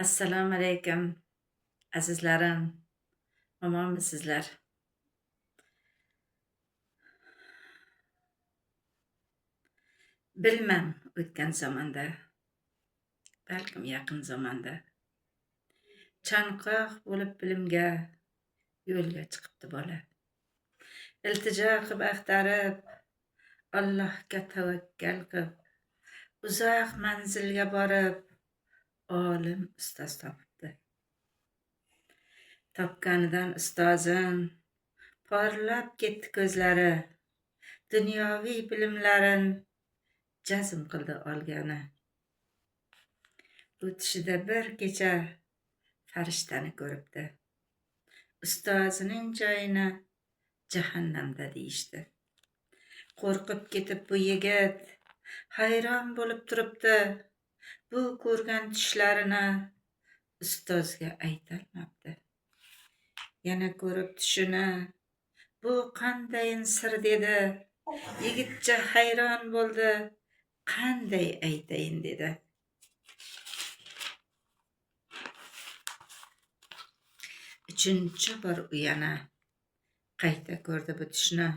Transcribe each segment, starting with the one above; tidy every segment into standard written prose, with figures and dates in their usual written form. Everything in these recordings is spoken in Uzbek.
Assalomu alaykum, azizlarim. Omonmisizlar? Bilmam, o'tgan zamonda, balkim yaqin zamonda chanqoq bo'lib bilimga yo'lga chiqibdi bola. Iltijo qilib axtarib, Allohga tavakkal qilib, uzoq manzilga borib, olim ustoz topibdi. Topganidan ustozim porlab ketdi ko'zlari, dunyoviy bilimlarin jazm qildi olgani. O'tishida bir kecha farishtani ko'ribdi. Ustozining joyini jahannamda deyishdi. Qo'rqib ketib bu yigit hayron bo'lib turibdi. Bu ko'rgan tushlarini ustozga aytolmabdi. Yana ko'rib tushini, bu qandayin sir dedi. Yigitcha hayron bo'ldi, qanday aytayin dedi. Uchinchi bor u yana qayta ko'rdi bu tushni.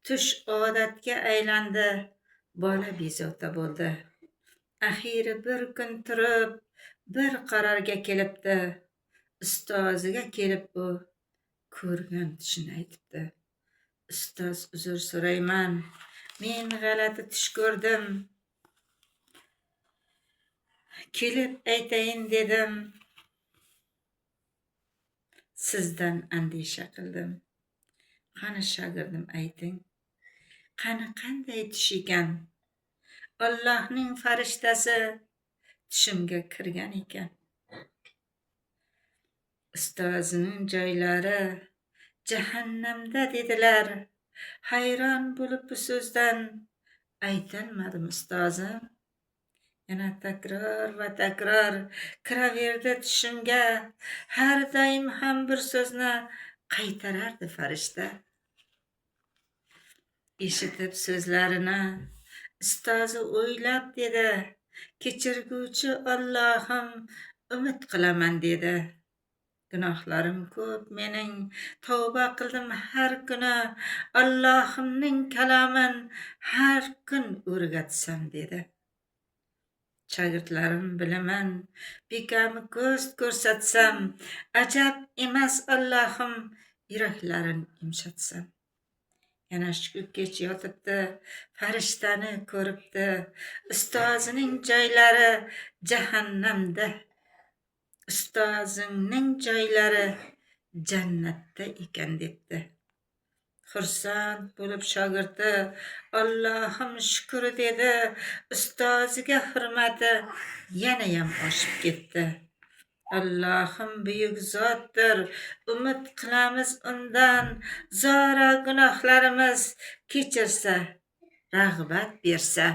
Tush odatga aylandi, bola bezovta bo'ldi. Axiri bir kun turib, bir qarorga kelibdi. Ustoziga kelib u ko'rgan tushini aytibdi. Ustoz, uzr so'rayman, men g'alati tush ko'rdim. Kelib aytayin dedim. Sizdan andisha qildim. Qani shogirdim ayting, qani qanday tush ekan? Allohning farishtasi tushimga kirgan ekan. Ustozining joylari jahannamda dedilar. Hayron bo'lib bu so'zdan aytolmadim ustozim. Yana takror va takror kiraverdi tushimga. Har doim ham bir so'zni qaytarardi farishta. Eshitib so'zlarini ustozi o'ylab dedi. Kechirguvchi Allohim, umid qilaman dedi. Gunohlarim ko'p mening, tavba qildim har kuni. Allohimning kalomin har kun o'rgatsam dedi. Shogirdlarim bilaman, bekami ko'z ko'rsatsam, ajab emas Allohim, yuraklarin yumshatsam. Yana shu kech yotibdi, farishtani ko'ribdi. Ustozining joylari jahannamda. Ustozingning joylari jannatda ekan debdi. Xursand bo'lib shogirdi, Allohim shukr dedi. Ustoziga hurmati yanayam oshib ketdi. Allohim buyuk zotdir, umid qilamiz undan. Zora gunohlarimiz kechirsa, rag'bat bersa.